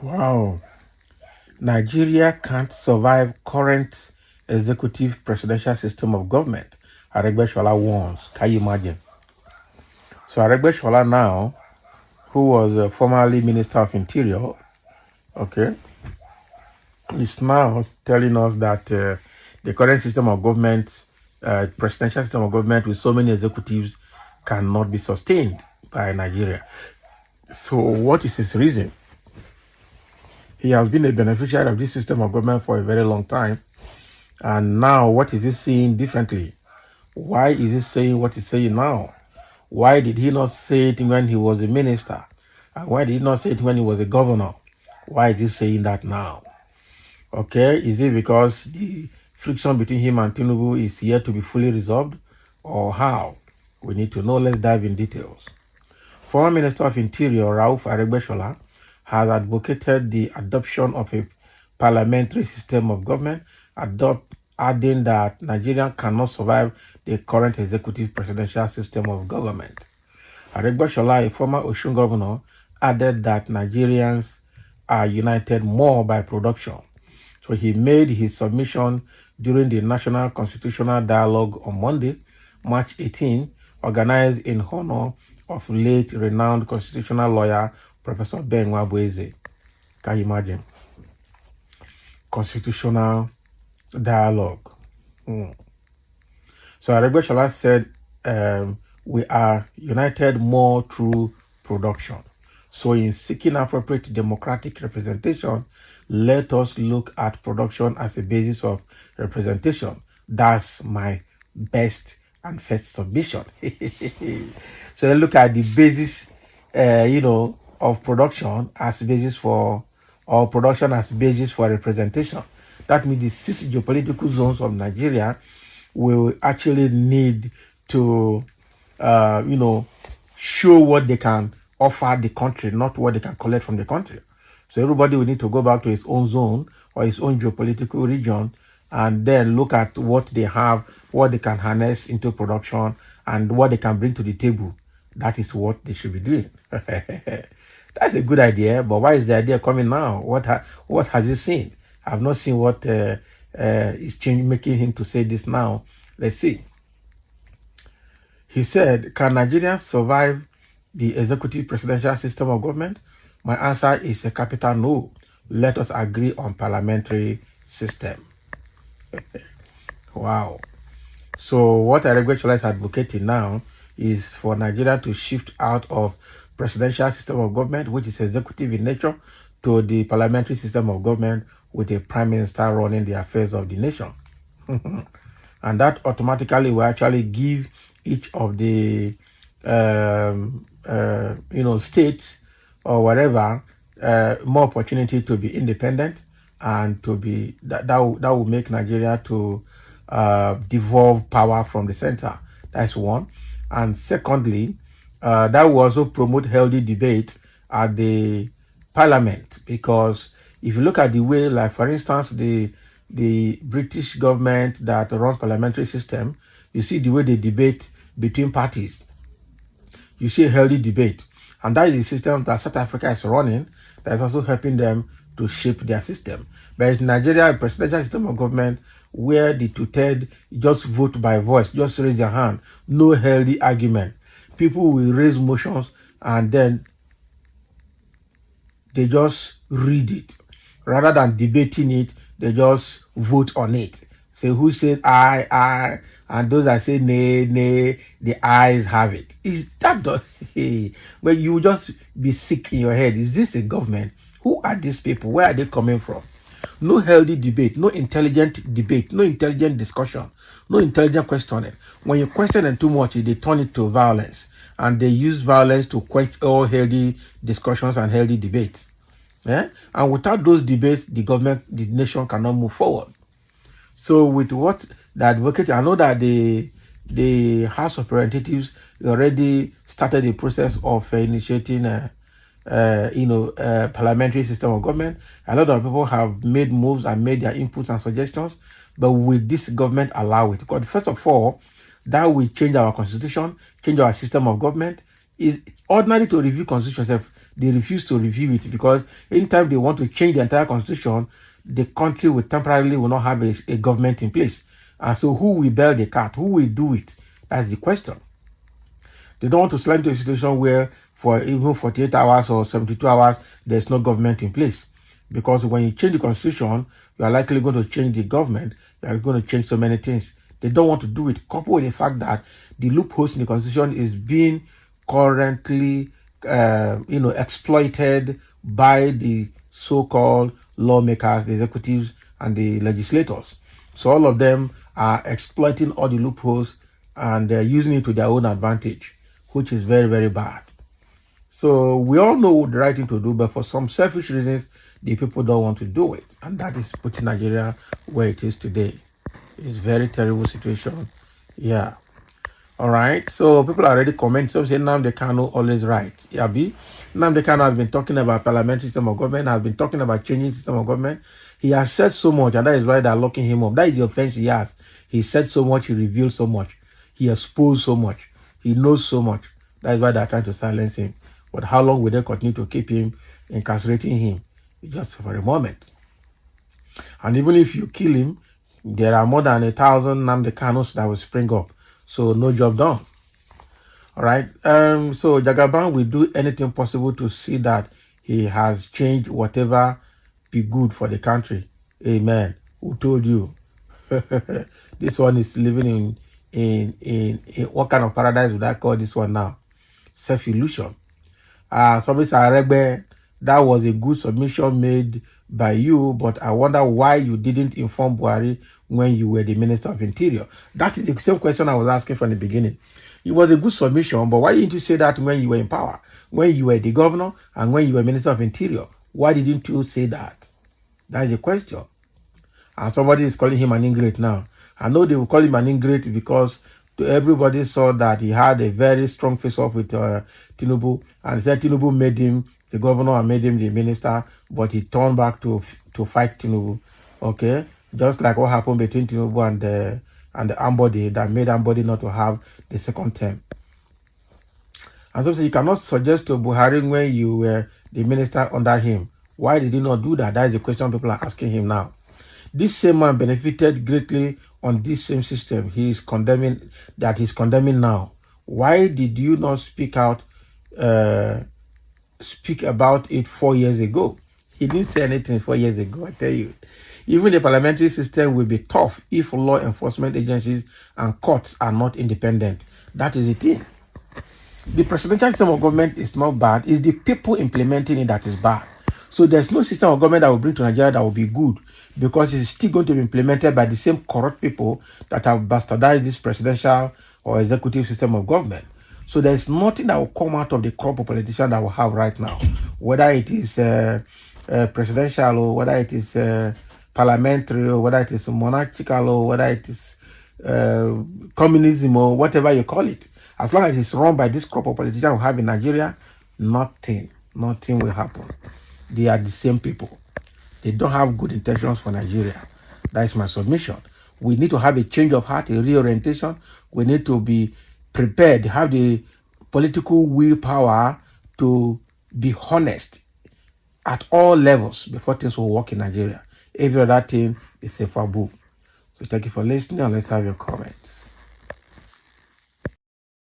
Wow. Nigeria can't survive current executive presidential system of government. Aregbesola warns. Can you imagine? So Aregbesola now, who was formerly Minister of Interior, okay, is now telling us that the current system of government, presidential system of government with so many executives cannot be sustained by Nigeria. So what is his reason? He has been a beneficiary of this system of government for a very long time. And now what is he seeing differently? Why is he saying what he's saying now? Why did he not say it when he was a minister? And why did he not say it when he was a governor? Why is he saying that now? Okay, is it because the friction between him and Tinubu is yet to be fully resolved? Or how? We need to know. Let's dive in details. Former Minister of Interior Rauf Aregbesola has advocated the adoption of a parliamentary system of government, adding that Nigeria cannot survive the current executive presidential system of government. Aregbesola, a former Osun governor, added that Nigerians are united more by production. So he made his submission during the National Constitutional Dialogue on Monday, March 18, organized in honor of late renowned constitutional lawyer Professor Ben Wabueze. Can you imagine? Constitutional dialogue. So Aregbesola said, we are united more through production. So in seeking appropriate democratic representation, let us look at production as a basis of representation. That's my best and first submission. So look at the basis, of production as basis for, or production as basis for representation. That means the 6 geopolitical zones of Nigeria will actually need to, show what they can offer the country, not what they can collect from the country. So everybody will need to go back to his own zone or his own geopolitical region and then look at what they have, what they can harness into production, and what they can bring to the table. That is what they should be doing. That's a good idea, but why is the idea coming now? What has he seen? I've not seen what is making him to say this now. Let's see. He said, can Nigeria survive the executive presidential system of government? My answer is a capital no. Let us agree on parliamentary system. Wow. So what Aregbesola is advocating now is for Nigeria to shift out of presidential system of government, which is executive in nature, to the parliamentary system of government with a prime minister running the affairs of the nation. And that automatically will actually give each of the states or whatever more opportunity to be independent and to be that will make Nigeria to devolve power from the center. That's one. And secondly, that will also promote healthy debate at the parliament, because if you look at the way, like for instance, the British government that runs parliamentary system, you see the way they debate between parties. You see a healthy debate. And that is the system that South Africa is running that is also helping them to shape their system. But in Nigeria, a presidential system of government where the two-thirds just vote by voice, just raise their hand, no healthy argument. People will raise motions and then they just read it. Rather than debating it, they just vote on it. Say who said I, and those that say nay, the ayes have it. Is that the but you just be sick in your head? Is this a government? Who are these people? Where are they coming from? No healthy debate, no intelligent debate, no intelligent discussion, no intelligent questioning. When you question them too much, they turn it to violence, and they use violence to quench all healthy discussions and healthy debates. Yeah? And without those debates, the nation cannot move forward. So with what the advocate, I know that the House of Representatives already started the process of initiating parliamentary system of government. A lot of people have made moves and made their inputs and suggestions, but will this government allow it? Because first of all, that will change our constitution, change our system of government. Is ordinary to review constitution. they refuse to review it because anytime they want to change the entire constitution, the country will temporarily will not have a government in place. And so who will bail the cat? Who will do it? That's the question. They don't want to slide into a situation where for even 48 hours or 72 hours, there's no government in place. Because when you change the constitution, you are likely going to change the government. You are going to change so many things. They don't want to do it, coupled with the fact that the loopholes in the constitution is being currently, exploited by the so-called lawmakers, the executives, and the legislators. So all of them are exploiting all the loopholes and using it to their own advantage, which is very, very bad. So we all know the right thing to do, but for some selfish reasons, the people don't want to do it. And that is putting Nigeria where it is today. It's a very terrible situation. Yeah. All right. So people are already commenting. Some say Nnamdi Kanu always right. Yabi. Nnamdi Kanu has been talking about parliamentary system of government, has been talking about changing system of government. He has said so much, and that is why they're locking him up. That is the offense he has. He said so much, he revealed so much, he exposed so much, he knows so much. That is why they're trying to silence him. But how long will they continue to keep him, incarcerating him? Just for a moment. And even if you kill him, there are more than 1,000 Nnamdi Kanus that will spring up. So no job done. All right. So Jagaban will do anything possible to see that he has changed whatever be good for the country. Amen. Who told you? This one is living in what kind of paradise would I call this one now? Self-illusion. Somebody said, Aregbe, that was a good submission made by you, but I wonder why you didn't inform Buhari when you were the Minister of Interior. That is the same question I was asking from the beginning. It was a good submission, but why didn't you say that when you were in power, when you were the governor, and when you were Minister of Interior? Why didn't you say that? That is the question. And somebody is calling him an ingrate now. I know they will call him an ingrate because everybody saw that he had a very strong face-off with Tinubu, and said Tinubu made him the governor and made him the minister, but he turned back to fight Tinubu. Okay, just like what happened between Tinubu and the Ambody that made Ambody not to have the second term. And so you cannot suggest to Buhari when you were the minister under him. Why did he not do that? That is the question people are asking him now. This same man benefited greatly on this same system he's condemning now. Why did you not speak about it 4 years ago? He didn't say anything 4 years ago, I tell you. Even the parliamentary system will be tough if law enforcement agencies and courts are not independent. That is the thing. The presidential system of government is not bad. It's the people implementing it that is bad. So there's no system of government that will bring to Nigeria that will be good, because it's still going to be implemented by the same corrupt people that have bastardized this presidential or executive system of government. So there's nothing that will come out of the crop of politicians that we have right now, whether it is presidential or whether it is parliamentary or whether it is monarchical or whether it is communism or whatever you call it. As long as it's run by this crop of politicians we have in Nigeria, nothing will happen. They are the same people. They don't have good intentions for Nigeria. That is my submission. We need to have a change of heart, a reorientation. We need to be prepared, have the political willpower to be honest at all levels before things will work in Nigeria. Every other thing is a faboo. So thank you for listening, and let's have your comments.